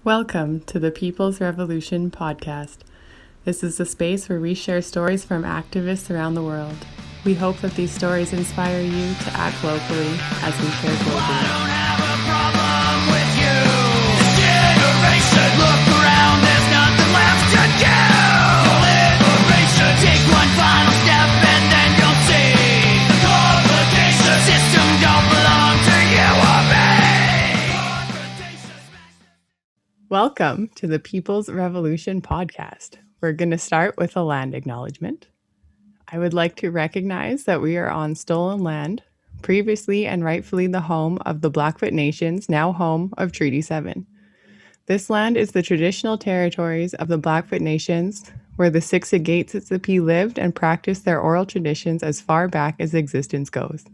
Welcome to the People's Revolution podcast. This is a space where we share stories from activists around the world. We hope that these stories inspire you to act locally as we share globally. I don't have a problem with you. Generation, look around, there's nothing left to do. Liberation, take one final step and then you'll see the complication. System don't belong to you or me. Welcome to the People's Revolution podcast. We're going to start with a land acknowledgement. I would like to recognize that we are on stolen land, previously and rightfully the home of the Blackfoot Nations, now home of Treaty 7. This land is the traditional territories of the Blackfoot Nations, where the Siksikaitsitsipi lived and practiced their oral traditions as far back as existence goes.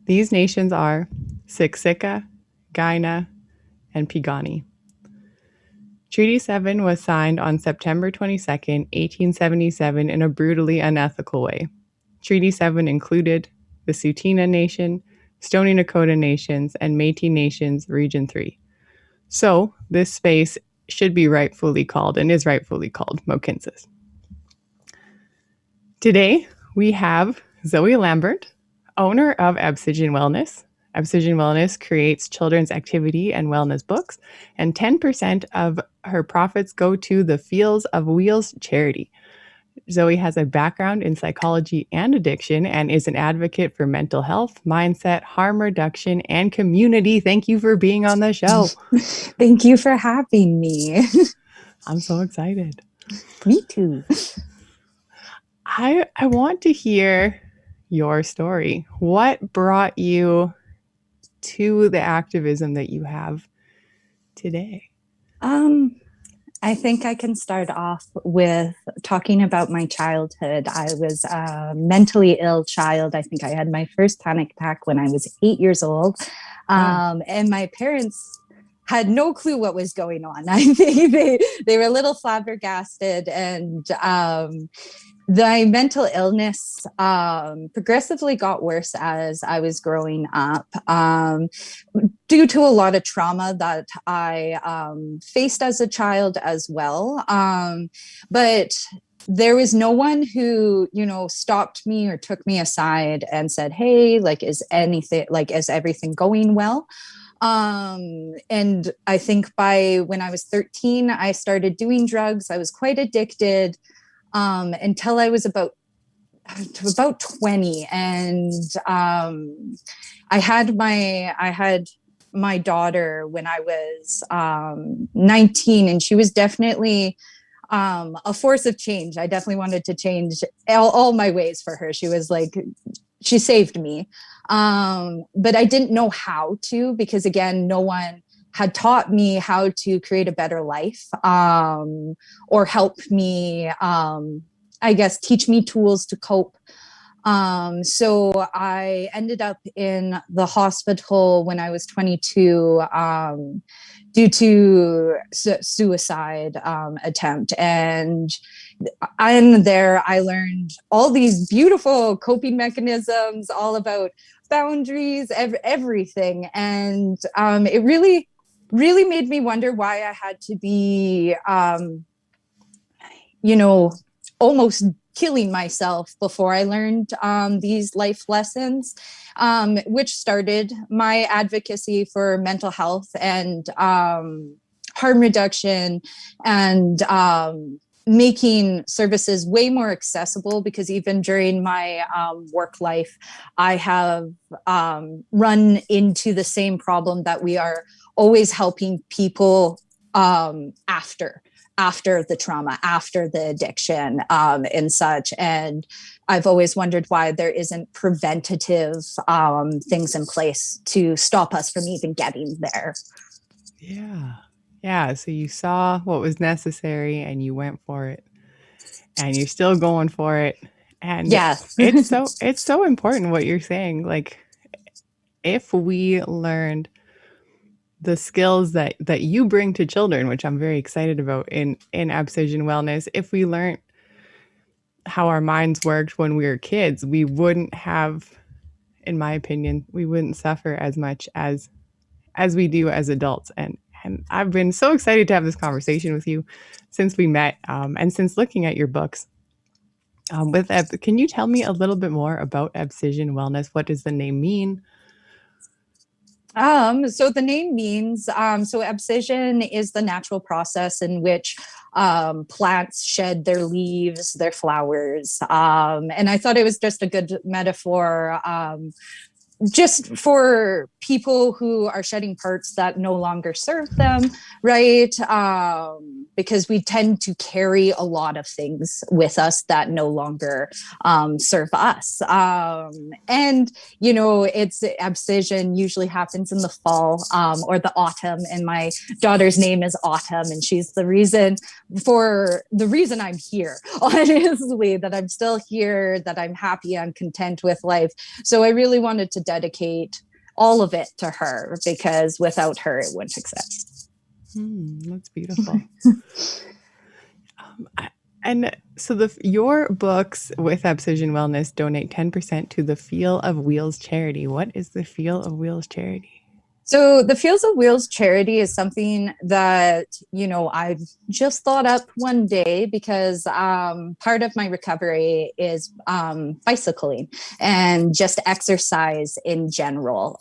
These nations are Siksika, Kainai, and Piikani. Treaty 7 was signed on September 22, 1877 in a brutally unethical way. Treaty 7 included the Tsuut'ina Nation, Stoney Nakoda Nations, and Métis Nations Region 3. So, this space should be rightfully called, and is rightfully called, Mohkinstsis. Today, we have Zoe Lambert, owner of Abscission Wellness. Abscission Wellness creates children's activity and wellness books, and 10% of her profits go to the Fields of Wheels charity. Zoe has a background in psychology and addiction and is an advocate for mental health, mindset, harm reduction, and community. Thank you for being on the show. Thank you for having me. I'm so excited. Me too. I want to hear your story. What brought you to the activism that you have today? I think I can start off with talking about my childhood. I was a mentally ill child. I think I had my first panic attack when I was 8 years old. And my parents had no clue what was going on. I think they were a little flabbergasted, and the mental illness progressively got worse as I was growing up, due to a lot of trauma that I faced as a child as well. But there was no one who, stopped me or took me aside and said, "Hey, is everything going well?" And I think by when I was 13, I started doing drugs. I was quite addicted. Until I was about 20, and I had my daughter when I was 19, and she was definitely a force of change. I definitely wanted to change all my ways for her. She saved me, but I didn't know how to, because again, no one had taught me how to create a better life, or help me, teach me tools to cope. So I ended up in the hospital when I was 22, due to suicide attempt. And I'm there, I learned all these beautiful coping mechanisms, all about boundaries, everything. And it really made me wonder why I had to be, almost killing myself before I learned these life lessons, which started my advocacy for mental health and harm reduction, and making services way more accessible, because even during my work life, I have run into the same problem that we are always helping people after the trauma, after the addiction, and such. And I've always wondered why there isn't preventative things in place to stop us from even getting there. Yeah. So you saw what was necessary and you went for it, and you're still going for it. And yes, it's so important what you're saying. If we learned the skills that you bring to children, which I'm very excited about in Abscission Wellness, if we learned how our minds worked when we were kids, we wouldn't have, in my opinion, we wouldn't suffer as much as we do as adults. And And I've been so excited to have this conversation with you since we met, and since looking at your books. Can you tell me a little bit more about Abscission Wellness? What does the name mean? So the name means, so abscission is the natural process in which plants shed their leaves, their flowers. And I thought it was just a good metaphor, just for people who are shedding parts that no longer serve them, right? Because we tend to carry a lot of things with us that no longer serve us. And, you know, it's abscission usually happens in the fall or the autumn. And my daughter's name is Autumn, and she's the reason I'm here, honestly, that I'm still here, that I'm happy, I'm content with life. So I really wanted to dedicate all of it to her, because without her, it wouldn't exist. That's beautiful. And so your books with Abscission Wellness donate 10% to the Feel of Wheels charity. What is the Feel of Wheels charity? So the Fields of Wheels charity is something that, you know, I've just thought up one day, because part of my recovery is bicycling and just exercise in general.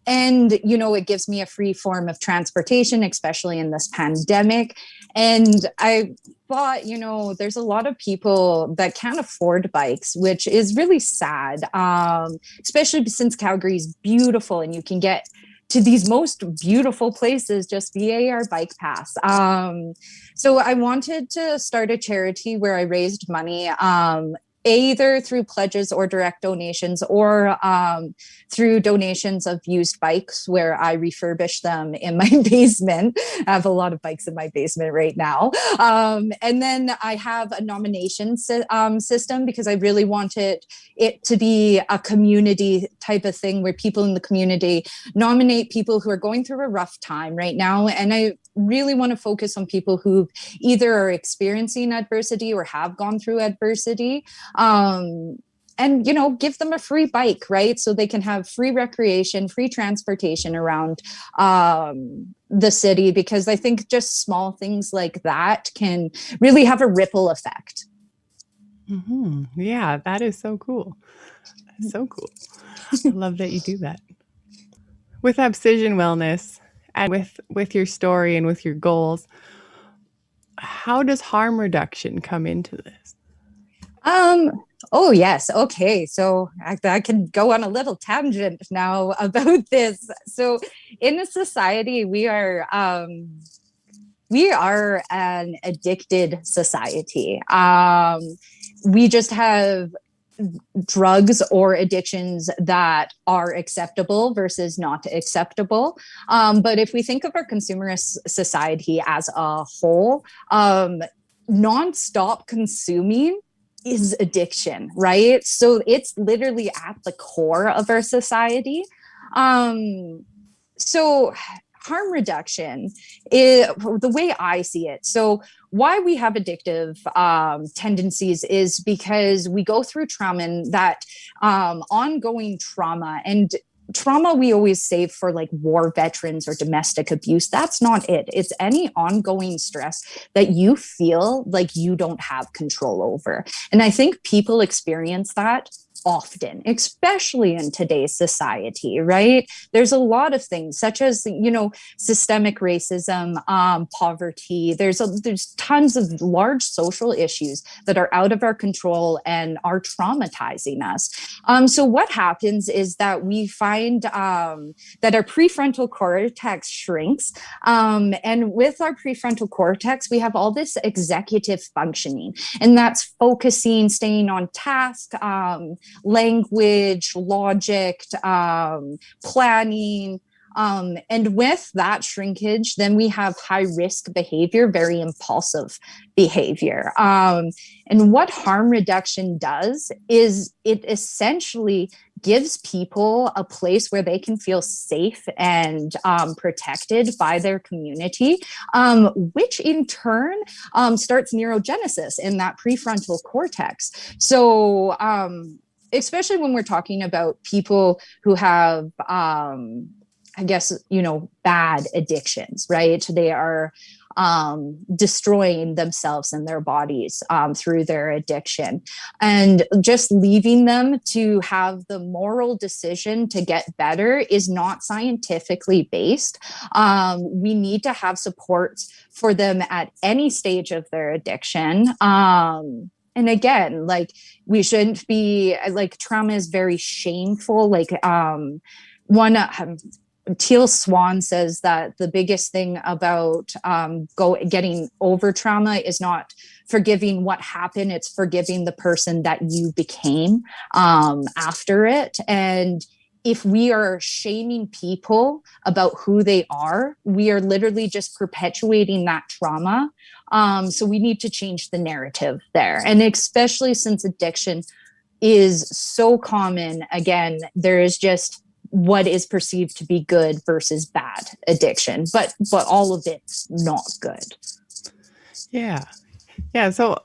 And, you know, it gives me a free form of transportation, especially in this pandemic. And I thought, you know, there's a lot of people that can't afford bikes, which is really sad, especially since Calgary is beautiful and you can get to these most beautiful places just via our bike pass. So I wanted to start a charity where I raised money, either through pledges or direct donations, or through donations of used bikes where I refurbish them in my basement. I have a lot of bikes in my basement right now. And then I have a nomination system, because I really wanted it to be a community type of thing where people in the community nominate people who are going through a rough time right now. And I really want to focus on people who either are experiencing adversity or have gone through adversity. And, you know, give them a free bike, right? So they can have free recreation, free transportation around the city, because I think just small things like that can really have a ripple effect. Mm-hmm. Yeah, that is so cool. So cool. I love that you do that. With Abscission Wellness and with your story and with your goals, how does harm reduction come into this? Oh, yes. Okay. So I can go on a little tangent now about this. So in a society, we are an addicted society. We just have drugs or addictions that are acceptable versus not acceptable. But if we think of our consumerist society as a whole, nonstop consuming is addiction, right? So it's literally at the core of our society. So harm reduction is the way I see it. So why we have addictive tendencies is because we go through trauma, and that ongoing trauma, and trauma we always save for like war veterans or domestic abuse. That's not it. It's any ongoing stress that you feel like you don't have control over. And I think people experience that often, especially in today's society, right? There's a lot of things such as, you know, systemic racism, poverty. There's tons of large social issues that are out of our control and are traumatizing us. So what happens is that we find that our prefrontal cortex shrinks. And with our prefrontal cortex, we have all this executive functioning, and that's focusing, staying on task, language, logic, planning. And with that shrinkage, then we have high risk behavior, very impulsive behavior. And what harm reduction does is it essentially gives people a place where they can feel safe and protected by their community, which in turn starts neurogenesis in that prefrontal cortex. So especially when we're talking about people who have I guess, bad addictions, right? They are destroying themselves and their bodies through their addiction. And just leaving them to have the moral decision to get better is not scientifically based. We need to have supports for them at any stage of their addiction. And again, like, we shouldn't be like, trauma is very shameful. Like, Teal Swan says that the biggest thing about getting over trauma is not forgiving what happened, it's forgiving the person that you became after it. And if we are shaming people about who they are, we are literally just perpetuating that trauma. So we need to change the narrative there. And especially since addiction is so common, again, there is just what is perceived to be good versus bad addiction, but all of it's not good. Yeah. So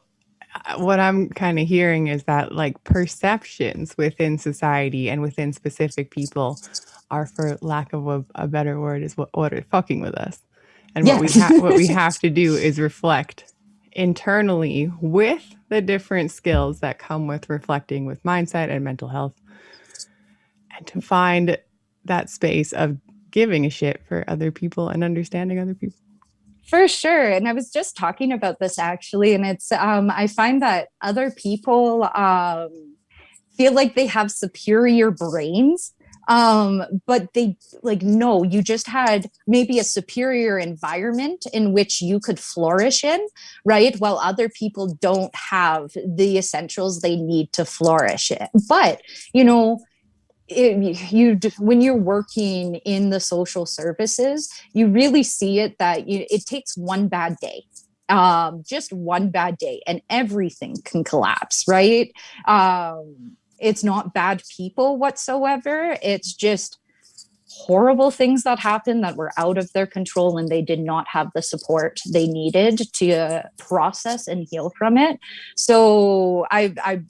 what I'm kind of hearing is that, like, perceptions within society and within specific people are, for lack of a better word, is what are fucking with us. And Yes. what we have to do is reflect internally with the different skills that come with reflecting with mindset and mental health, and to find that space of giving a shit for other people and understanding other people. For sure. And I was just talking about this actually, and it's I find that other people feel like they have superior brains, but they, like, no, you just had maybe a superior environment in which you could flourish in, right? While other people don't have the essentials they need to flourish in. But, when you're working in the social services, you really see it that it takes one bad day, just one bad day, and everything can collapse, right? It's not bad people whatsoever. It's just horrible things that happen that were out of their control, and they did not have the support they needed to process and heal from it. So I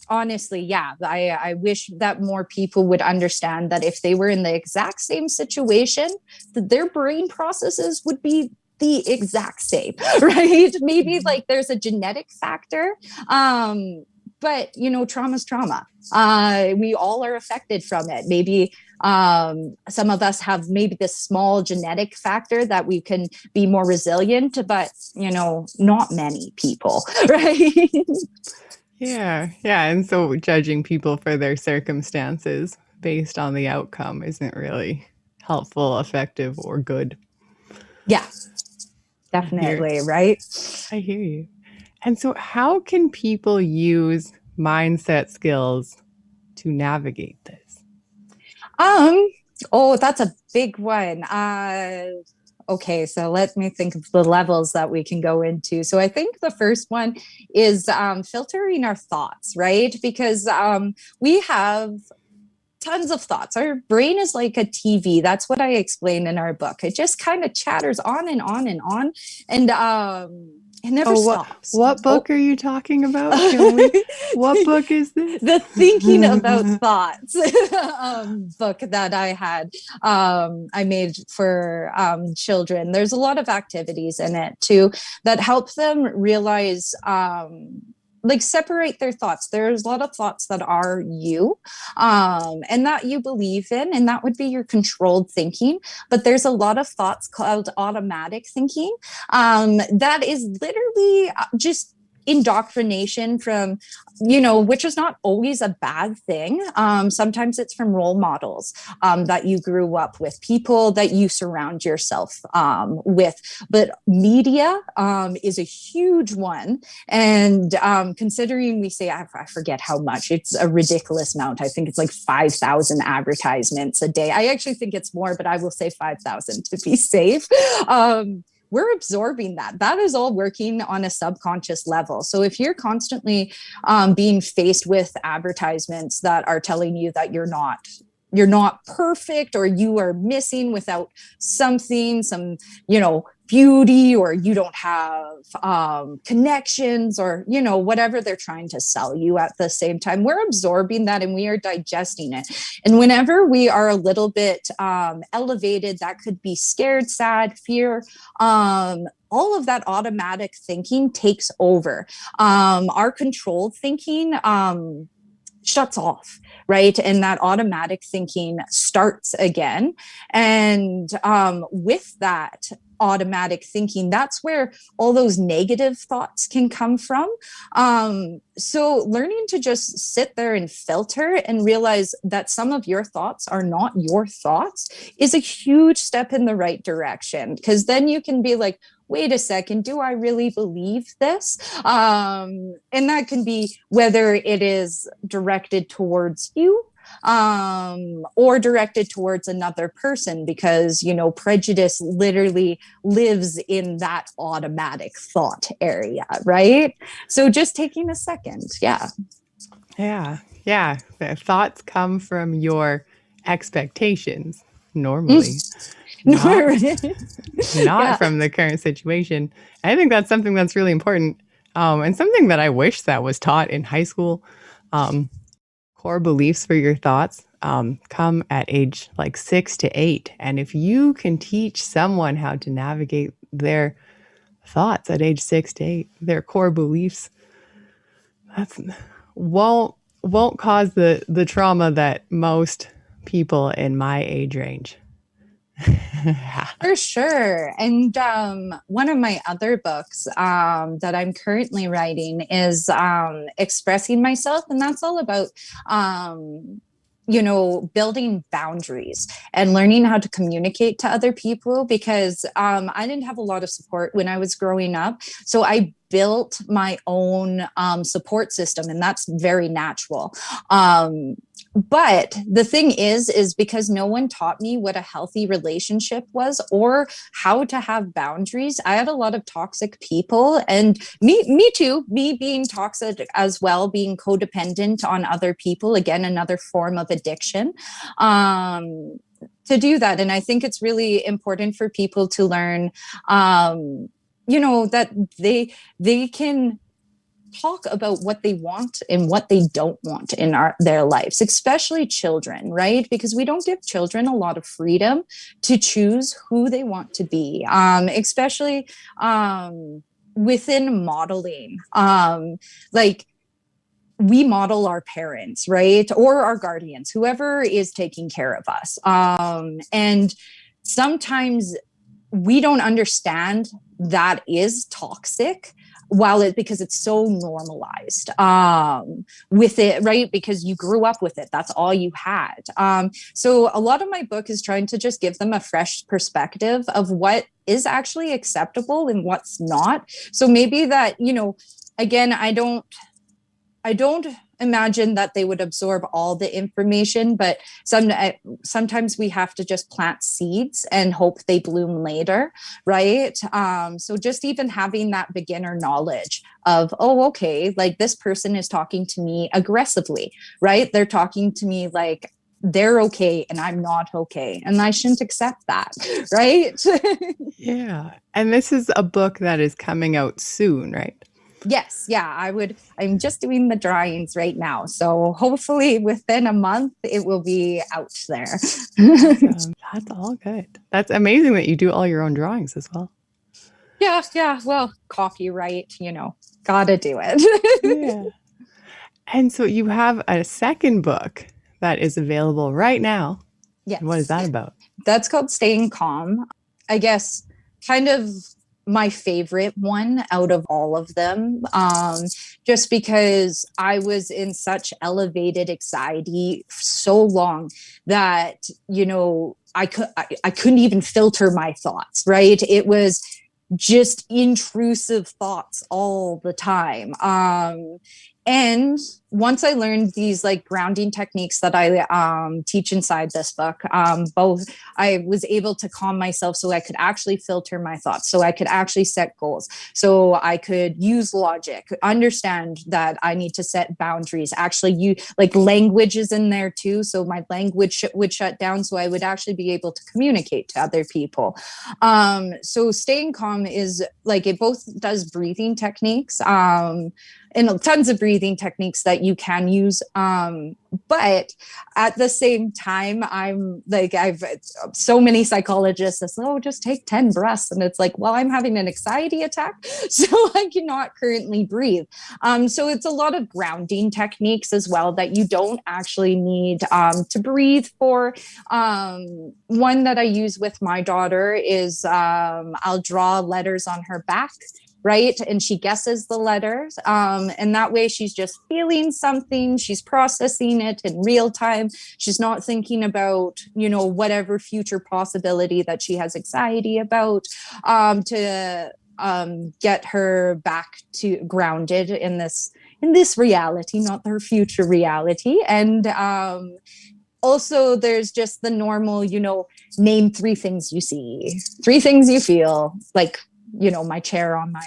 honestly, I wish that more people would understand that if they were in the exact same situation, that their brain processes would be the exact same, right? Maybe like there's a genetic factor, but trauma's trauma. We all are affected from it. Maybe some of us have maybe this small genetic factor that we can be more resilient, but not many people, right? Yeah. And so judging people for their circumstances based on the outcome isn't really helpful, effective, or good. Yeah, definitely. Right. I hear you. And so how can people use mindset skills to navigate this? That's a big one. Okay, so let me think of the levels that we can go into. So I think the first one is filtering our thoughts, right? Because we have tons of thoughts. Our brain is like a TV. That's what I explained in our book. It just kind of chatters on and on and on. And it never stops. What book are you talking about? What book is this? The Thinking About Thoughts book that I had. I made for children. There's a lot of activities in it too that help them realize separate their thoughts. There's a lot of thoughts that are you and that you believe in, and that would be your controlled thinking. But there's a lot of thoughts called automatic thinking that is literally just indoctrination from, which is not always a bad thing. Sometimes it's from role models that you grew up with, people that you surround yourself with. But media is a huge one. And considering we say, I forget how much, it's a ridiculous amount. I think it's like 5,000 advertisements a day. I actually think it's more, but I will say 5,000 to be safe. We're absorbing that. That is all working on a subconscious level. So if you're constantly being faced with advertisements that are telling you that you're not you're not perfect, or you are missing without something, some, beauty, or you don't have connections, or, whatever they're trying to sell you at the same time. We're absorbing that and we are digesting it. And whenever we are a little bit elevated, that could be scared, sad, fear, all of that automatic thinking takes over. Our controlled thinking shuts off, right? And that automatic thinking starts again. And with that automatic thinking, that's where all those negative thoughts can come from. So learning to just sit there and filter and realize that some of your thoughts are not your thoughts is a huge step in the right direction. Because then you can be like, wait a second, do I really believe this? And that can be whether it is directed towards you or directed towards another person, because, prejudice literally lives in that automatic thought area, right? So just taking a second. Yeah. Yeah. The thoughts come from your expectations normally. Not from the current situation. I think that's something that's really important, and something that I wish that was taught in high school. Core beliefs for your thoughts come at age like 6 to 8. And if you can teach someone how to navigate their thoughts at age 6 to 8, their core beliefs, that's won't cause the trauma that most people in my age range. For sure. And one of my other books that I'm currently writing is Expressing Myself. And that's all about, building boundaries and learning how to communicate to other people, because I didn't have a lot of support when I was growing up. So I built my own support system, and that's very natural. But the thing is because no one taught me what a healthy relationship was or how to have boundaries, I had a lot of toxic people, and me too, me being toxic as well, being codependent on other people, again, another form of addiction, to do that. And I think it's really important for people to learn, that they can talk about what they want and what they don't want in their lives, especially children, right? Because we don't give children a lot of freedom to choose who they want to be, especially within modeling. Like, we model our parents, right? Or our guardians, whoever is taking care of us. And sometimes we don't understand that is toxic, because it's so normalized with it, right? Because you grew up with it. That's all you had. So a lot of my book is trying to just give them a fresh perspective of what is actually acceptable and what's not. So maybe that, again, I don't imagine that they would absorb all the information, but sometimes we have to just plant seeds and hope they bloom later, right? So just even having that beginner knowledge of, okay, like this person is talking to me aggressively, right? They're talking to me like they're okay and I'm not okay, and I shouldn't accept that, right? Yeah. And this is a book that is coming out soon, right? Yes. Yeah, I'm just doing the drawings right now. So hopefully within a month, it will be out there. Awesome. That's all good. That's amazing that you do all your own drawings as well. Yeah. Well, copyright, gotta do it. Yeah. And so you have a second book that is available right now. Yes. What is that about? That's called Staying Calm. I guess kind of my favorite one out of all of them, just because I was in such elevated anxiety for so long that, I couldn't even filter my thoughts, right? It was just intrusive thoughts all the time. And once I learned these like grounding techniques that I teach inside this book, both I was able to calm myself so I could actually filter my thoughts, so I could actually set goals, so I could use logic, understand that I need to set boundaries. Actually, you like language is in there too, so my language would shut down, so I would actually be able to communicate to other people. So staying calm is like it both does breathing techniques. And tons of breathing techniques that you can use. But at the same time, I'm like, I've so many psychologists that say, oh, just take 10 breaths. And it's like, well, I'm having an anxiety attack, so I cannot currently breathe. So it's a lot of grounding techniques as well that you don't actually need to breathe for. One that I use with my daughter is I'll draw letters on her back, right? And she guesses the letters. And that way she's just feeling something. She's processing it in real time. She's not thinking about, whatever future possibility that she has anxiety about, to get her back to grounded in this reality, not her future reality. And also there's just the normal, name 3 things you see, 3 things you feel, like my chair on my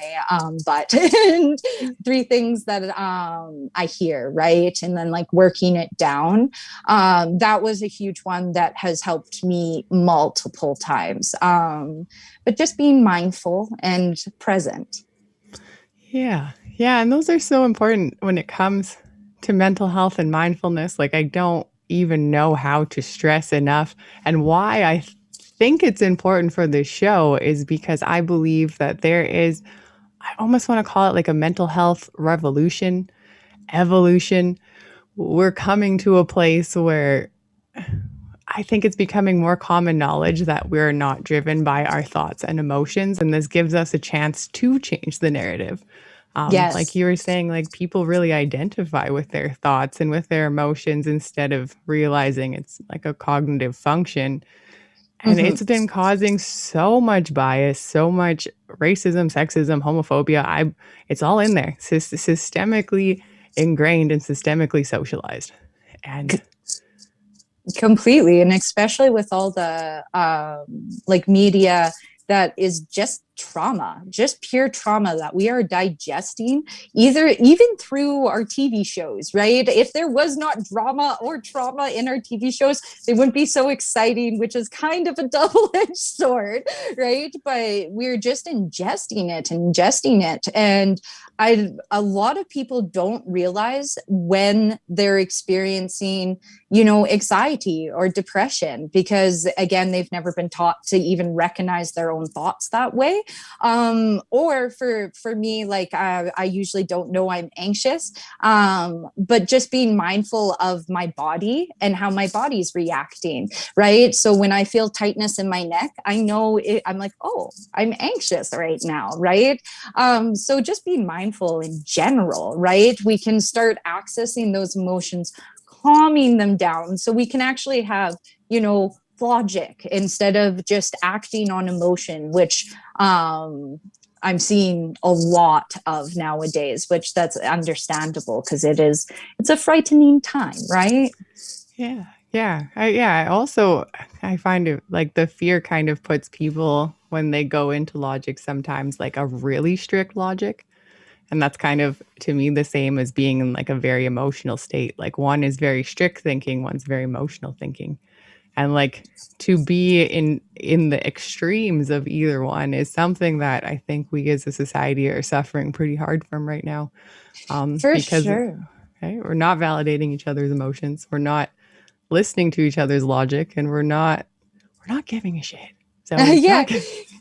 butt, and 3 things that I hear, right? And then like working it down. That was a huge one that has helped me multiple times. But just being mindful and present. Yeah. Yeah. And those are so important when it comes to mental health and mindfulness. Like, I don't even know how to stress enough, and why I think it's important for this show is because I believe that there is, I almost want to call it like a mental health revolution, evolution. We're coming to a place where I think it's becoming more common knowledge that we're not driven by our thoughts and emotions. And this gives us a chance to change the narrative. Yes. Like you were saying, like people really identify with their thoughts and with their emotions instead of realizing it's like a cognitive function. And it's been causing so much bias, so much racism, sexism, homophobia. It's all in there, systemically ingrained and systemically socialized. And completely, and especially with all the like media that is just trauma, just pure trauma that we are digesting, even through our TV shows, right? If there was not drama or trauma in our TV shows, they wouldn't be so exciting, which is kind of a double-edged sword, right? But we're just ingesting it. And a lot of people don't realize when they're experiencing, anxiety or depression, because again, they've never been taught to even recognize their own thoughts that way. Or for me, like I usually don't know I'm anxious, but just being mindful of my body and how my body's reacting, right? So when I feel tightness in my neck, I know I'm like, oh, I'm anxious right now, right? So just be mindful in general, right? We can start accessing those emotions, calming them down, so we can actually have, logic instead of just acting on emotion, which I'm seeing a lot of nowadays, which that's understandable because it's a frightening time, right? yeah, yeah. I find it like the fear kind of puts people when they go into logic sometimes like a really strict logic. And that's kind of, to me, the same as being in like a very emotional state. Like one is very strict thinking, one's very emotional thinking. And like to be in the extremes of either one is something that I think we as a society are suffering pretty hard from right now. For because sure. right, we're not validating each other's emotions, we're not listening to each other's logic, and we're not giving a shit. So Yeah.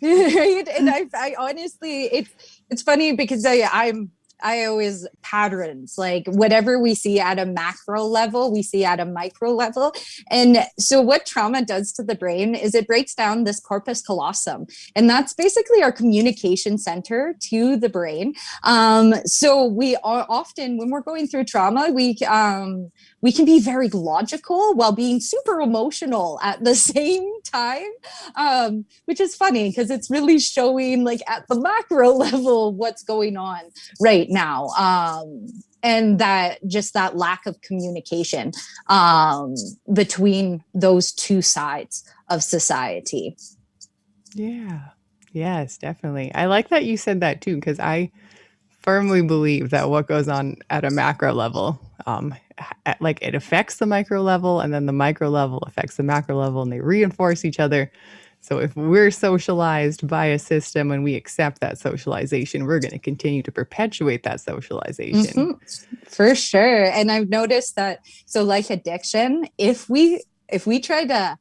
Right. And I honestly, it's funny because I always patterns, like whatever we see at a macro level, we see at a micro level. And so what trauma does to the brain is it breaks down this corpus callosum. And that's basically our communication center to the brain. So we are often, when we're going through trauma, we can be very logical while being super emotional at the same time, which is funny because it's really showing like at the macro level what's going on right now. and that just that lack of communication between those two sides of society. Yeah. Yes, definitely. I like that you said that too, because I firmly believe that what goes on at a macro level, like it affects the micro level, and then the micro level affects the macro level, and they reinforce each other. So if we're socialized by a system and we accept that socialization, we're going to continue to perpetuate that socialization. For sure. And I've noticed that, so like addiction, if we try to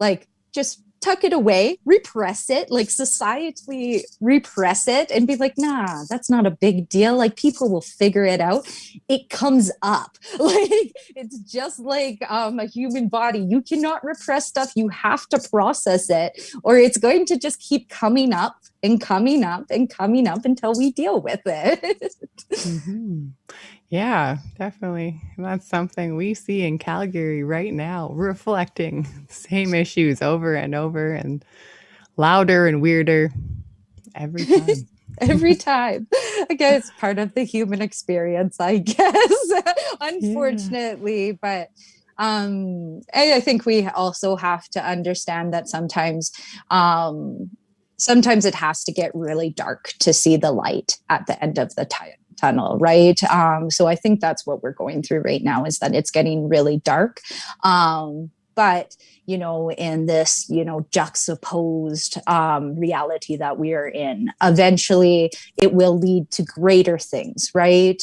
like just tuck it away, repress it, like societally repress it and be like, nah, that's not a big deal. Like people will figure it out. It comes up. Like it's just like a human body. You cannot repress stuff. You have to process it, or it's going to just keep coming up and coming up and coming up until we deal with it. Mm-hmm. Yeah, definitely. That's something we see in Calgary right now, reflecting same issues over and over and louder and weirder every time. Every time. I guess it's part of the human experience, I guess, unfortunately. Yeah. But I think we also have to understand that sometimes it has to get really dark to see the light at the end of the tunnel, right? So I think that's what we're going through right now, is that it's getting really dark. But, you know, in this, you know, juxtaposed reality that we are in, eventually it will lead to greater things, right?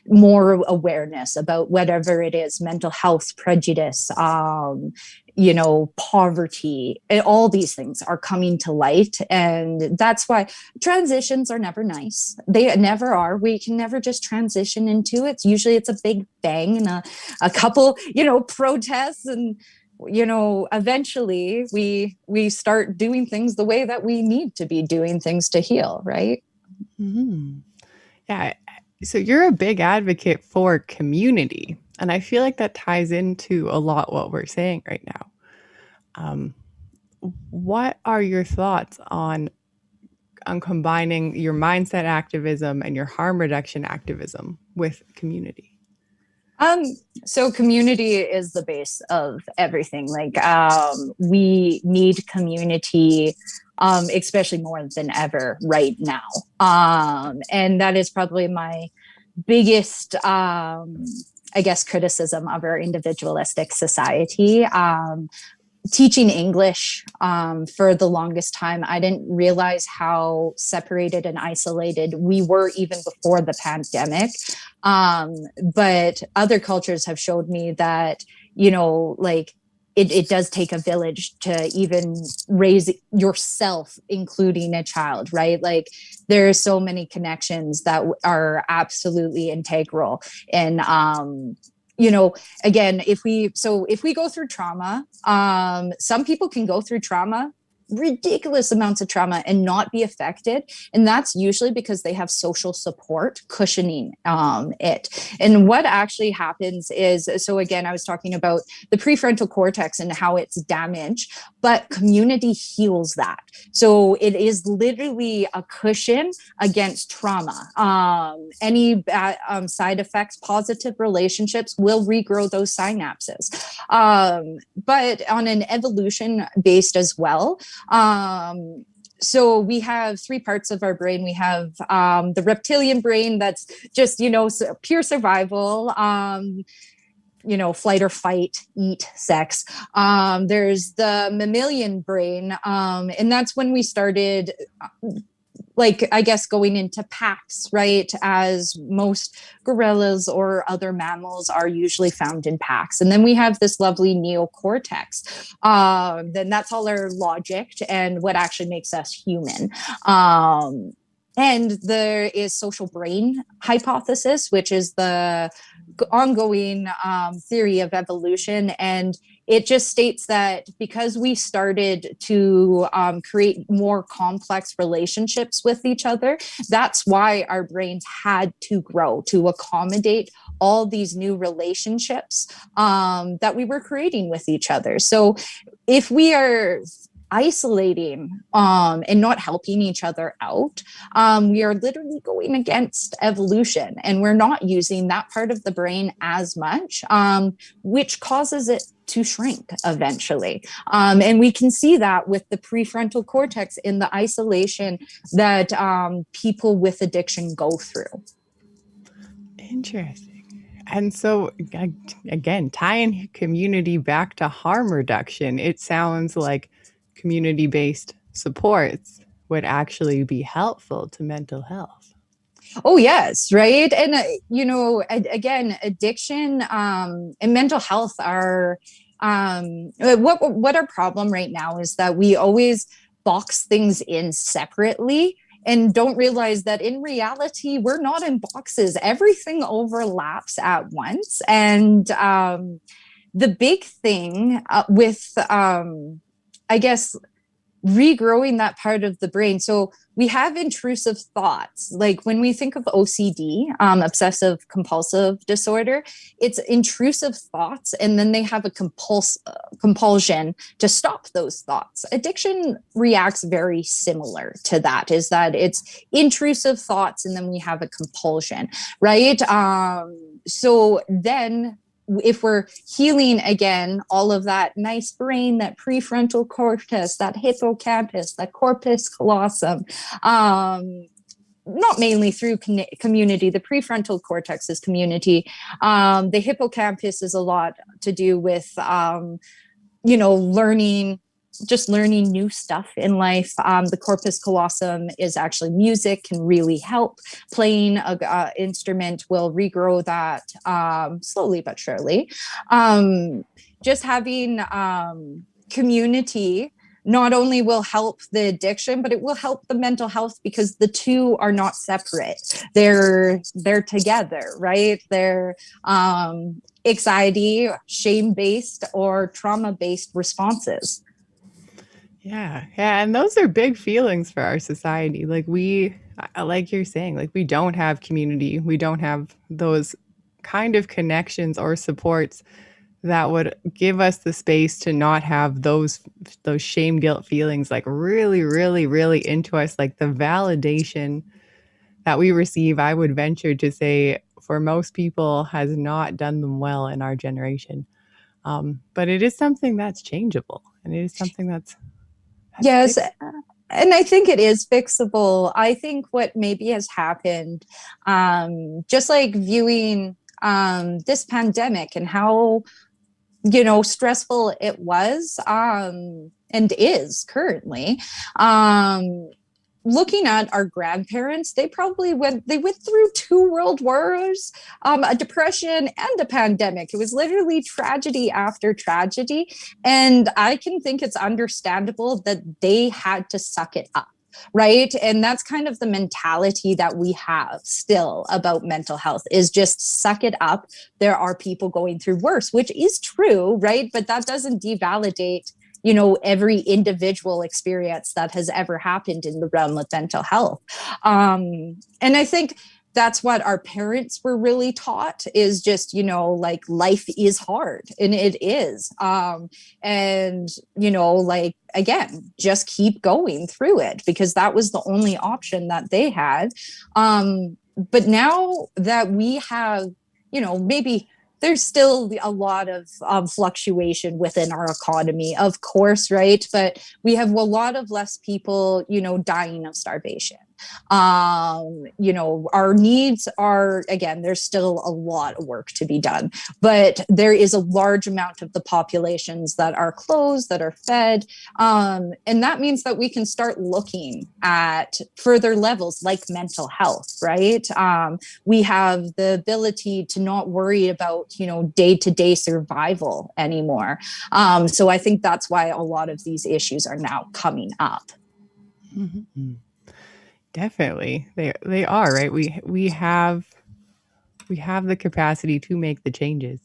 More awareness about whatever it is, mental health, prejudice, you know, poverty, and all these things are coming to light. And that's why transitions are never nice. They never are. We can never just transition into it. Usually it's a big bang and a couple, you know, protests, and, you know, eventually we start doing things the way that we need to be doing things to heal, right? Mm-hmm. Yeah. So you're a big advocate for community. And I feel like that ties into a lot what we're saying right now. What are your thoughts on combining your mindset activism and your harm reduction activism with community? So community is the base of everything. Like, we need community, especially more than ever right now. And that is probably my biggest, I guess, criticism of our individualistic society. Teaching English for the longest time, I didn't realize how separated and isolated we were even before the pandemic. But other cultures have showed me that, you know, like it does take a village to even raise yourself, including a child, right? Like there are so many connections that are absolutely integral. And you know, again, if we go through trauma, some people can go through trauma, ridiculous amounts of trauma, and not be affected. And that's usually because they have social support cushioning it. And what actually happens is, so again, I was talking about the prefrontal cortex and how it's damaged, but community heals that. So it is literally a cushion against trauma. Any bad side effects, positive relationships will regrow those synapses. But on an evolution based as well, so we have three parts of our brain. We have the reptilian brain, that's just, you know, pure survival, you know, flight or fight, eat, sex. There's the mammalian brain, and that's when we started, like, I guess, going into packs, right? As most gorillas or other mammals are usually found in packs. And then we have this lovely neocortex. Then that's all our logic and what actually makes us human. And there is social brain hypothesis, which is the ongoing theory of evolution. And it just states that because we started to create more complex relationships with each other, that's why our brains had to grow to accommodate all these new relationships that we were creating with each other. So if we are isolating and not helping each other out, we are literally going against evolution, and we're not using that part of the brain as much, which causes it to shrink eventually. And we can see that with the prefrontal cortex in the isolation that people with addiction go through. Interesting. And so, again, tying community back to harm reduction, it sounds like community-based supports would actually be helpful to mental health. Oh, yes, right. And, again, addiction and mental health are what our problem right now is that we always box things in separately and don't realize that in reality, we're not in boxes. Everything overlaps at once. And the big thing with, I guess, regrowing that part of the brain. So we have intrusive thoughts. Like when we think of OCD, obsessive compulsive disorder, it's intrusive thoughts, and then they have a compulsion to stop those thoughts. Addiction reacts very similar to that, is that it's intrusive thoughts, and then we have a compulsion, right? So then if we're healing again, all of that nice brain, that prefrontal cortex, that hippocampus, that corpus callosum, not mainly through community, the prefrontal cortex is community. The hippocampus is a lot to do with, learning new stuff in life. The corpus callosum is actually music, can really help. Playing an instrument will regrow that slowly but surely. Just having community not only will help the addiction, but it will help the mental health, because the two are not separate. They're together, right? They're anxiety, shame-based, or trauma-based responses. Yeah. And those are big feelings for our society. Like like you're saying, like we don't have community. We don't have those kind of connections or supports that would give us the space to not have those shame, guilt feelings like really, really, really into us. Like the validation that we receive, I would venture to say, for most people has not done them well in our generation. But it is something that's changeable, and it is something that's yes. fixed. And I think it is fixable. I think what maybe has happened, just like viewing this pandemic and how, stressful it was and is currently, looking at our grandparents, they went through 2 world wars, a depression, and a pandemic. It was literally tragedy after tragedy. And I can think it's understandable that they had to suck it up. Right. And that's kind of the mentality that we have still about mental health, is just suck it up. There are people going through worse, which is true. Right. But that doesn't devalidate every individual experience that has ever happened in the realm of mental health. And I think that's what our parents were really taught, is just, like life is hard, and it is. And, again, just keep going through it, because that was the only option that they had. But now that we have, maybe there's still a lot of fluctuation within our economy, of course, right? But we have a lot of less people, dying of starvation. Our needs are, again, there's still a lot of work to be done, but there is a large amount of the populations that are closed, that are fed. And that means that we can start looking at further levels like mental health, right? We have the ability to not worry about, day-to-day survival anymore. So I think that's why a lot of these issues are now coming up. Mm-hmm. Definitely. They are, right? We have the capacity to make the changes.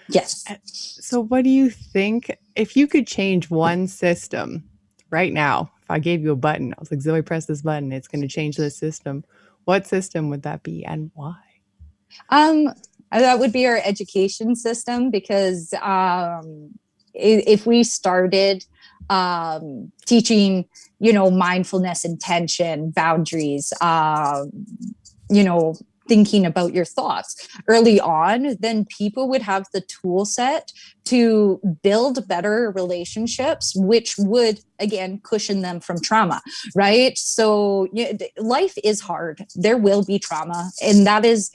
Yes. So what do you think, if you could change one system right now, if I gave you a button, I was like, Zoe, press this button, it's going to change this system. What system would that be, and why? That would be our education system, because if we started teaching, mindfulness, intention, boundaries, thinking about your thoughts early on, then people would have the tool set to build better relationships, which would, again, cushion them from trauma, right? So life is hard. There will be trauma, and that is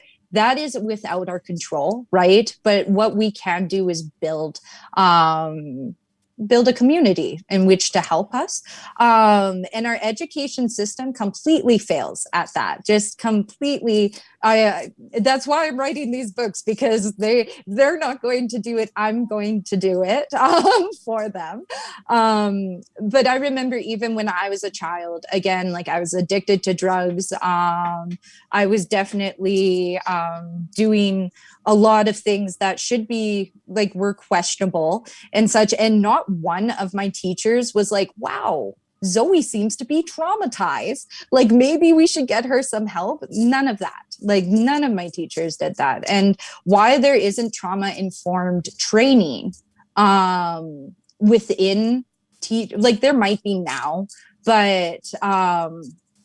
without our control, right? But what we can do is build a community in which to help us. And our education system completely fails at that, just completely. That's why I'm writing these books, because they're not going to do it. I'm going to do it for them. But I remember even when I was a child, again, like I was addicted to drugs. I was definitely doing a lot of things that should be like were questionable and such. And not one of my teachers was like, wow, Zoe seems to be traumatized. Like maybe we should get her some help. None of that. Like none of my teachers did that. And why there isn't trauma-informed training within like there might be now, but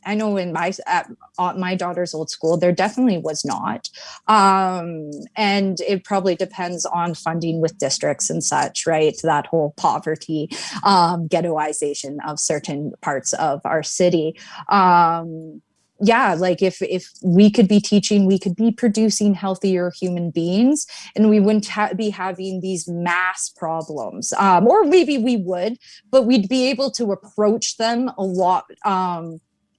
I know at my daughter's old school, there definitely was not. And it probably depends on funding with districts and such, right? That whole poverty, ghettoization of certain parts of our city. Like if we could be teaching, we could be producing healthier human beings, and we wouldn't be having these mass problems. Or maybe we would, but we'd be able to approach them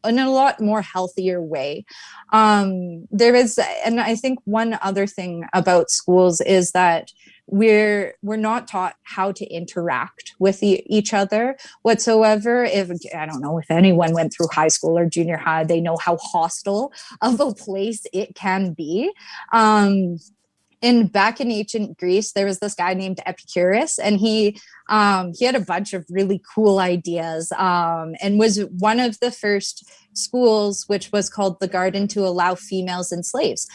in a lot more healthier way. There is, and I think one other thing about schools is that we're not taught how to interact with each other whatsoever. I don't know if anyone went through high school or junior high, they know how hostile of a place it can be. And back in ancient Greece, there was this guy named Epicurus, and he had a bunch of really cool ideas, and was one of the first schools, which was called the Garden, to allow females and slaves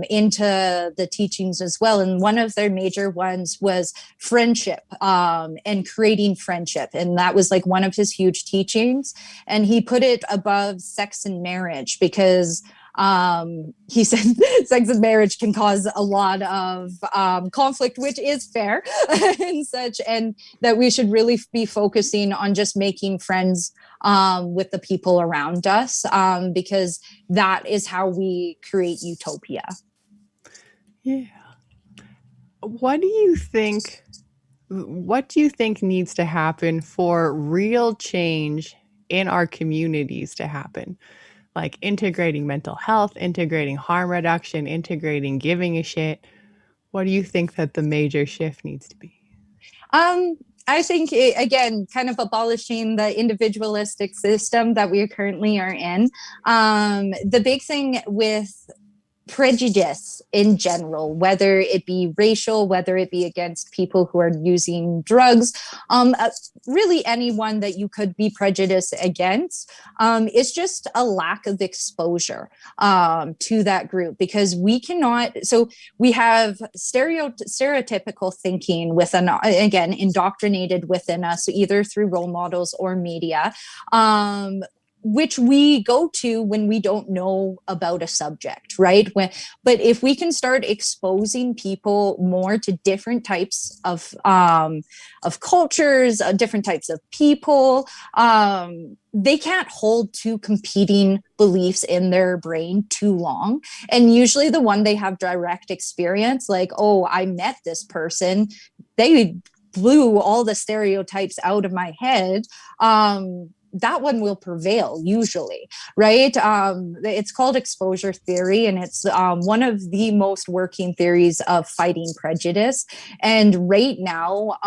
into the teachings as well. And one of their major ones was friendship, and creating friendship. And that was like one of his huge teachings. And he put it above sex and marriage because he said sex and marriage can cause a lot of conflict, which is fair and such, and that we should really be focusing on just making friends with the people around us, because that is how we create utopia. Yeah. What do you think needs to happen for real change in our communities to happen? Like integrating mental health, integrating harm reduction, integrating giving a shit. What do you think that the major shift needs to be? I think, again, kind of abolishing the individualistic system that we currently are in. The big thing with prejudice in general, whether it be racial, whether it be against people who are using drugs, really anyone that you could be prejudiced against, is just a lack of exposure to that group, because we cannot. So we have stereotypical thinking again, indoctrinated within us, either through role models or media, which we go to when we don't know about a subject, right? But if we can start exposing people more to different types of cultures, different types of people, they can't hold two competing beliefs in their brain too long. And usually the one they have direct experience, like, oh, I met this person, they blew all the stereotypes out of my head. That one will prevail usually, right? It's called exposure theory, and it's one of the most working theories of fighting prejudice. And right now,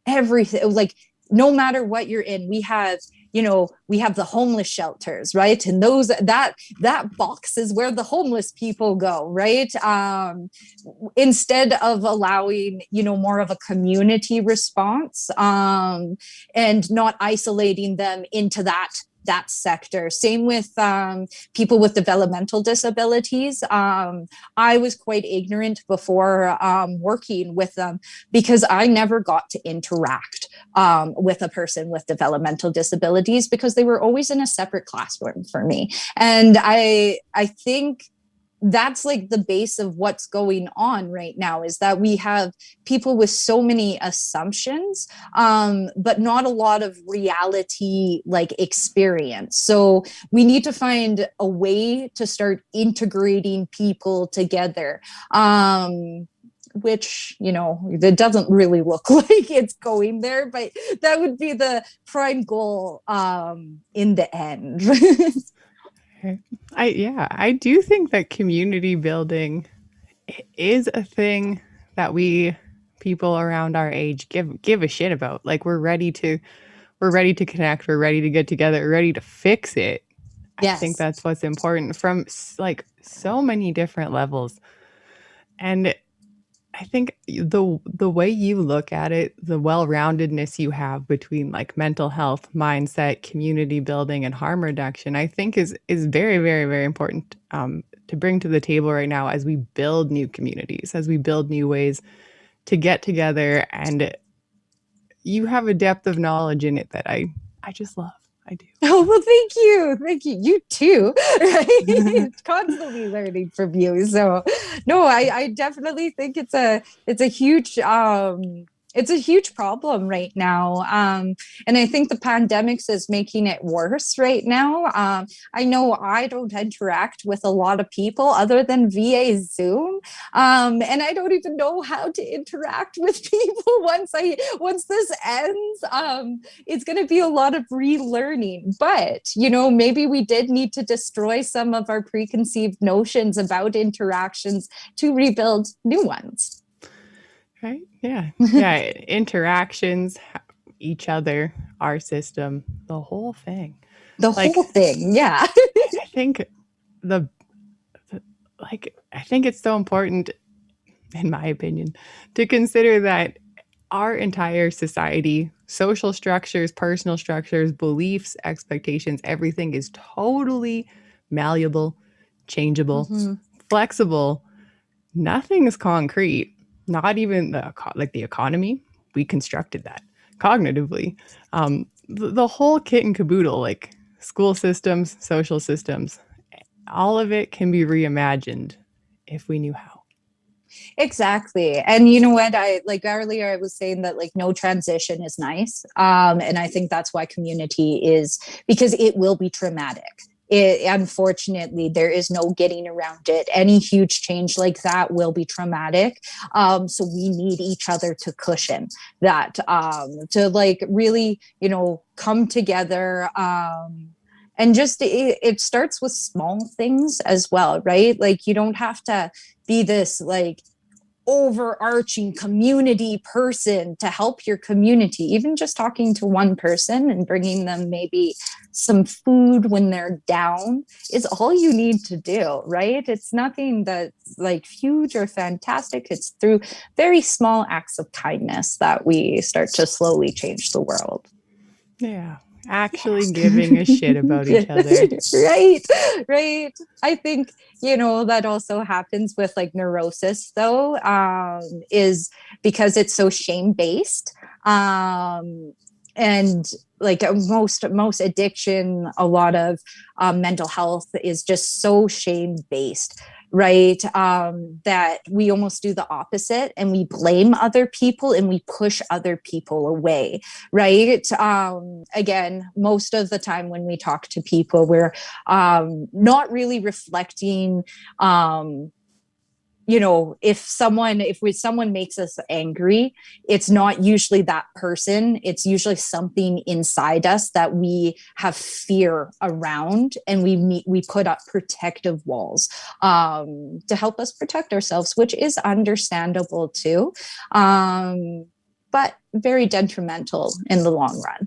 everything, like, no matter what you're in, we have the homeless shelters, right? And that box is where the homeless people go, right? Instead of allowing, more of a community response, and not isolating them into that that sector. Same with people with developmental disabilities. I was quite ignorant before working with them because I never got to interact with a person with developmental disabilities because they were always in a separate classroom for me. And I think that's like the base of what's going on right now, is that we have people with so many assumptions, but not a lot of reality like experience. So we need to find a way to start integrating people together. Which, it doesn't really look like it's going there, but that would be the prime goal in the end. I do think that community building is a thing that we people around our age give a shit about. Like we're ready to connect, we're ready to get together, we're ready to fix it. Yes. I think that's what's important from like so many different levels. And I think the way you look at it, the well-roundedness you have between like mental health, mindset, community building, and harm reduction, I think is very, very, very important to bring to the table right now as we build new communities, as we build new ways to get together. And you have a depth of knowledge in it that I just love. I do. Oh, well, thank you. You too, right? Constantly learning from you. So no, I definitely think it's a huge problem right now. And I think the pandemics is making it worse right now. I know I don't interact with a lot of people other than via Zoom. And I don't even know how to interact with people once this ends. It's going to be a lot of relearning, but maybe we did need to destroy some of our preconceived notions about interactions to rebuild new ones. Right? Yeah. Yeah. Interactions, each other, our system, the whole thing. The whole thing. Yeah. I think I think it's so important, in my opinion, to consider that our entire society, social structures, personal structures, beliefs, expectations, everything is totally malleable, changeable, flexible. Nothing is concrete. Not even the economy. We constructed that cognitively. The whole kit and caboodle, like school systems, social systems, all of it can be reimagined if we knew how. Exactly. And you know what? Earlier I was saying that like no transition is nice. And I think that's why community is, because it will be traumatic. Unfortunately, there is no getting around it. Any huge change like that will be traumatic. So we need each other to cushion that, to like really, come together. And just it starts with small things as well, right? Like you don't have to be this like overarching community person to help your community. Even just talking to one person and bringing them maybe some food when they're down is all you need to do, right? It's nothing that's like huge or fantastic. It's through very small acts of kindness that we start to slowly change the world. Yeah. Actually giving a shit about each other. Right. I think, that also happens with like neurosis though, is because it's so shame-based. And like most addiction, a lot of mental health is just so shame-based, right? That we almost do the opposite and we blame other people and we push other people away, right? Again, most of the time when we talk to people, we're not really reflecting, if someone makes us angry, it's not usually that person. It's usually something inside us that we have fear around, and we put up protective walls to help us protect ourselves, which is understandable too, but very detrimental in the long run.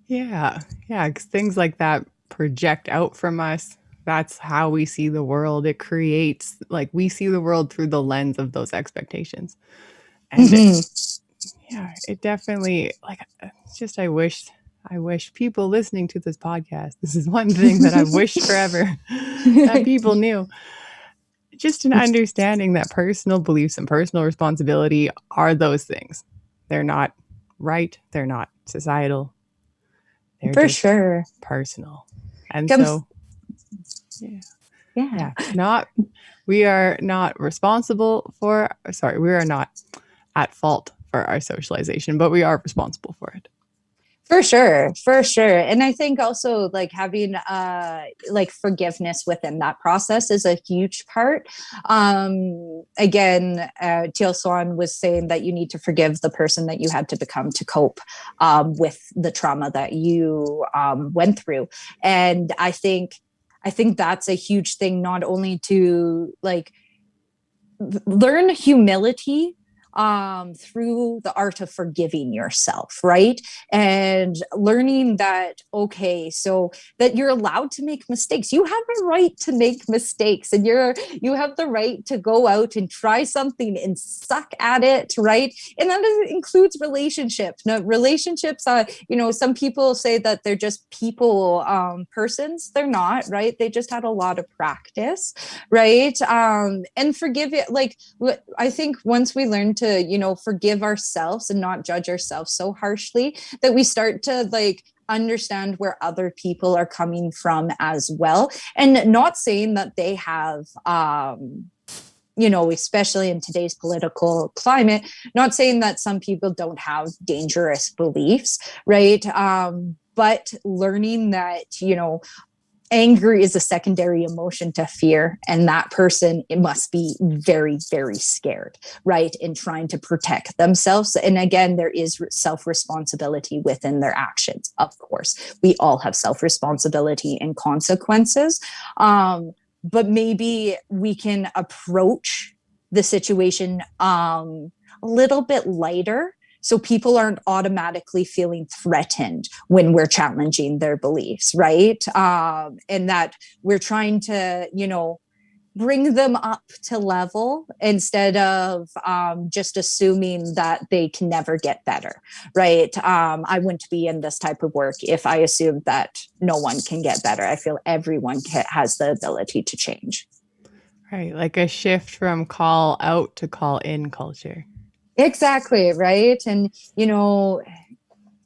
Yeah, because things like that project out from us. That's how we see the world. It creates, like, we see the world through the lens of those expectations. And it definitely, like, it's just, I wish I wish people listening to this podcast, this is one thing that I've wished forever that people knew. Just an understanding that personal beliefs and personal responsibility are those things. They're not right. They're not societal. They're For just sure. personal. And Comes- so, we are not at fault for our socialization, but we are responsible for it. For sure. And I think also like having like forgiveness within that process is a huge part. Again, Teal Swan was saying that you need to forgive the person that you had to become to cope with the trauma that you went through. And I think that's a huge thing, not only to like learn humility through the art of forgiving yourself, right? And learning that, okay, so that you're allowed to make mistakes. You have a right to make mistakes, and you have the right to go out and try something and suck at it, right? And that includes relationships. Now, relationships, some people say that they're just people persons. They're not, right? They just had a lot of practice, right? And forgive it. Like, I think once we learn to, forgive ourselves and not judge ourselves so harshly, that we start to like understand where other people are coming from as well. And not saying that they have, especially in today's political climate, not saying that some people don't have dangerous beliefs, right? But learning that, anger is a secondary emotion to fear, and that person, it must be very, very scared, right? In trying to protect themselves. And again, there is self-responsibility within their actions. Of course, we all have self-responsibility and consequences. But maybe we can approach the situation a little bit lighter, so people aren't automatically feeling threatened when we're challenging their beliefs, right? And that we're trying to, bring them up to level instead of just assuming that they can never get better, right? I wouldn't be in this type of work if I assumed that no one can get better. I feel everyone has the ability to change. Right, like a shift from call out to call in culture. Exactly, right? And,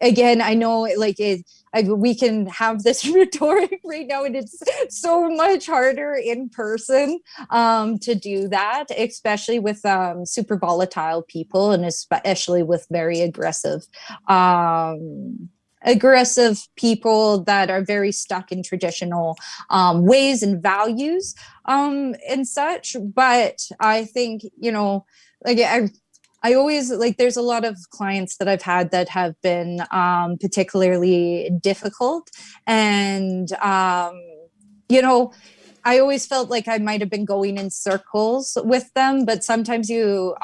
again, I know like we can have this rhetoric right now, and it's so much harder in person to do that, especially with super volatile people, and especially with very aggressive people that are very stuck in traditional ways and values and such. But I think, like I always like, there's a lot of clients that I've had that have been particularly difficult. And, I always felt like I might have been going in circles with them, but sometimes you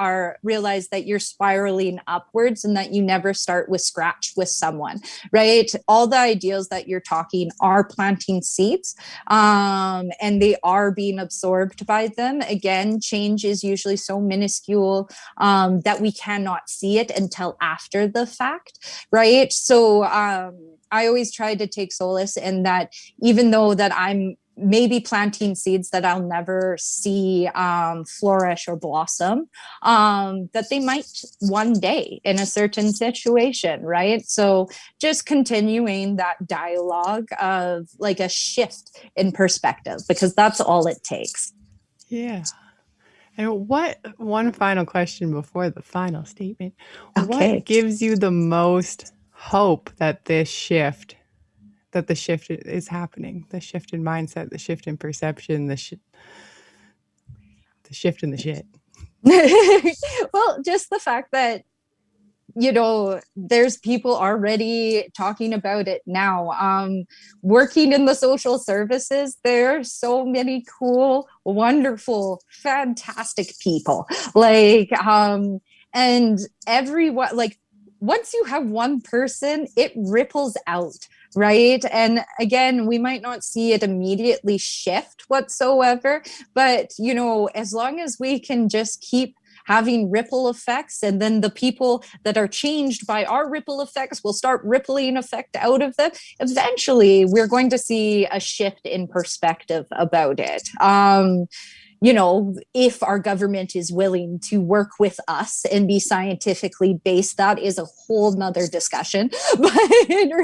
realize that you're spiraling upwards and that you never start with scratch with someone, right? All the ideals that you're talking are planting seeds, and they are being absorbed by them. Again, change is usually so minuscule that we cannot see it until after the fact, right? So I always try to take solace in that, even though that I'm maybe planting seeds that I'll never see flourish or blossom, that they might one day in a certain situation, right? So just continuing that dialogue of like a shift in perspective, because that's all it takes. Yeah. And one final question before the final statement. Okay. What gives you the most hope that the shift is happening? The shift in mindset, the shift in perception, the shift in the shit. Well, just the fact that, there's people already talking about it now. Working in the social services, there are so many cool, wonderful, fantastic people. Like, and everyone, like, once you have one person, it ripples out, right? And again, we might not see it immediately shift whatsoever, but, as long as we can just keep having ripple effects, and then the people that are changed by our ripple effects will start rippling effect out of them. Eventually we're going to see a shift in perspective about it. If our government is willing to work with us and be scientifically based, that is a whole nother discussion, but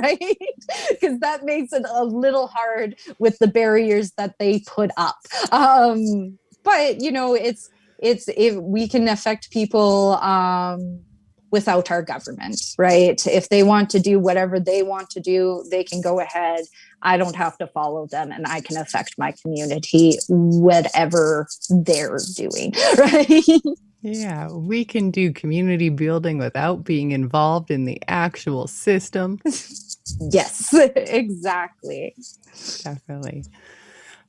right, because that makes it a little hard with the barriers that they put up. But if we can affect people without our government, right? If they want to do whatever they want to do, they can go ahead. I don't have to follow them, and I can affect my community, whatever they're doing, right? Yeah, we can do community building without being involved in the actual system. Yes, exactly. Definitely.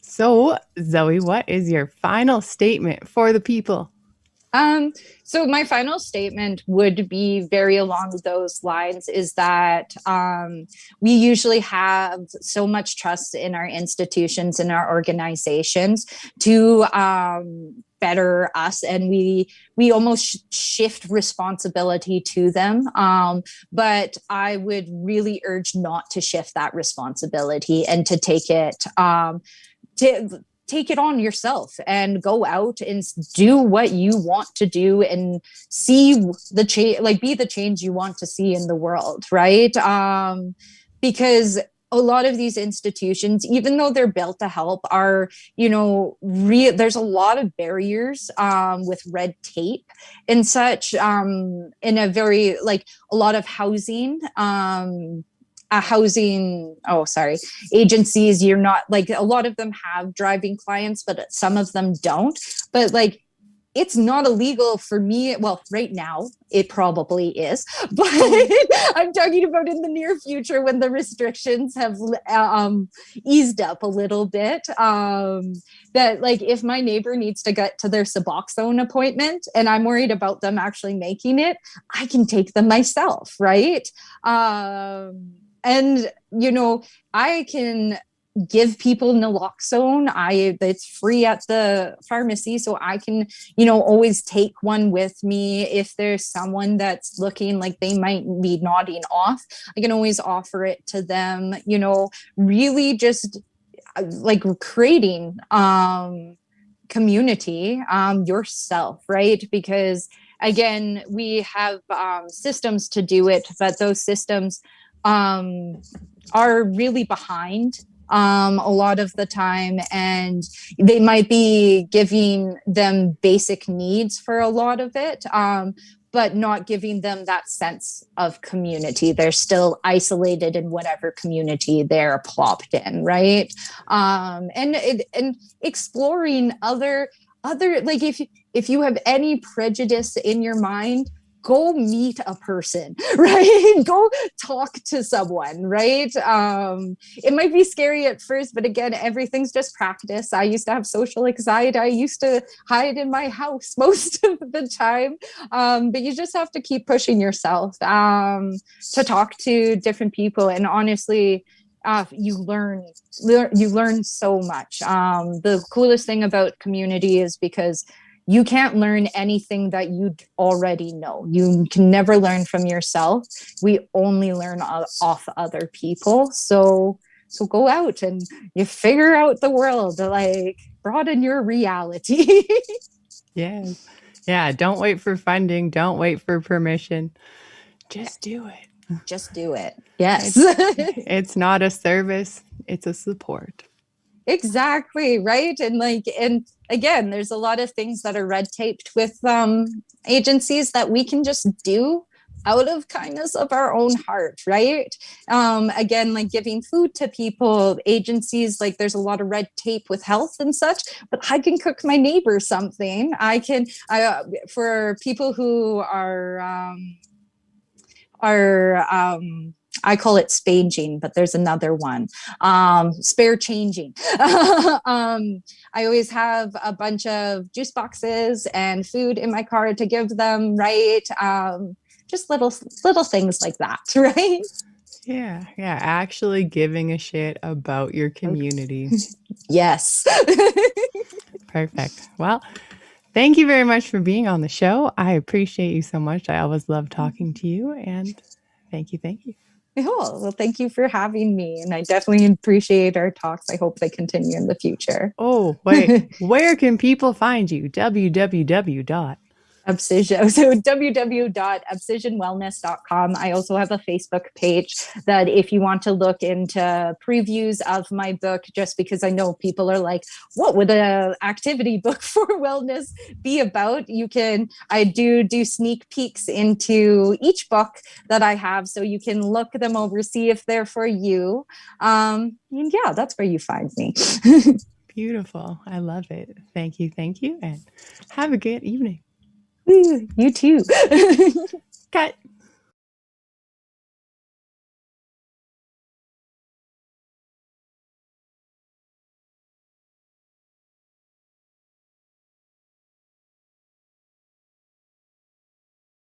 So, Zoe, what is your final statement for the people? So my final statement would be very along those lines, is that we usually have so much trust in our institutions and our organizations to better us, and we almost shift responsibility to them. But I would really urge not to shift that responsibility and to take it on yourself and go out and do what you want to do and see the change, like be the change you want to see in the world, right? Because a lot of these institutions, even though they're built to help, are, there's a lot of barriers with red tape and such, in a very, like, a lot of housing agencies, you're not, like, a lot of them have driving clients, but some of them don't. But like, it's not illegal for me. Well, right now it probably is, but I'm talking about in the near future when the restrictions have eased up a little bit, that, like, if my neighbor needs to get to their Suboxone appointment and I'm worried about them actually making it, I can take them myself, right? And I can give people naloxone. It's free at the pharmacy, so I can, always take one with me. If there's someone that's looking like they might be nodding off, I can always offer it to them. Really just like creating community yourself, right? Because again, we have systems to do it, but those systems are really behind a lot of the time, and they might be giving them basic needs for a lot of it, but not giving them that sense of community. They're still isolated in whatever community they're plopped in, right? And exploring other, like, if you have any prejudice in your mind, go meet a person, right? Go talk to someone, right? It might be scary at first, but again, everything's just practice. I used to have social anxiety. I used to hide in my house most of the time. But you just have to keep pushing yourself to talk to different people. And honestly, you learn so much. The coolest thing about community is because you can't learn anything that you already know. You can never learn from yourself. We only learn off other people. So go out and you figure out the world, like, broaden your reality. Yes. Yeah. Don't wait for funding. Don't wait for permission. Just do it. Just do it. Yes. It's not a service. It's a support. Exactly. Right. And again, there's a lot of things that are red taped with agencies that we can just do out of kindness of our own heart, right? Again, like giving food to people, agencies, like, there's a lot of red tape with health and such, but I can cook my neighbor something. For people who are I call it spaging, but there's another one, spare changing. I always have a bunch of juice boxes and food in my car to give them, right? Just little things like that, right? Yeah. Yeah. Actually giving a shit about your community. Yes. Perfect. Well, Thank you very much for being on the show. I appreciate you so much. I always love talking to you, and thank you. Thank you. Cool. Well, thank you for having me. And I definitely appreciate our talks. I hope they continue in the future. Oh, wait. Where can people find you? www. Abscission. So www.abscissionwellness.com. I also have a Facebook page that if you want to look into previews of my book, just because I know people are like, what would an activity book for wellness be about? I do sneak peeks into each book that I have. So you can look them over, see if they're for you. And yeah, that's where you find me. Beautiful. I love it. Thank you. Thank you. And have a good evening. You too. Cut.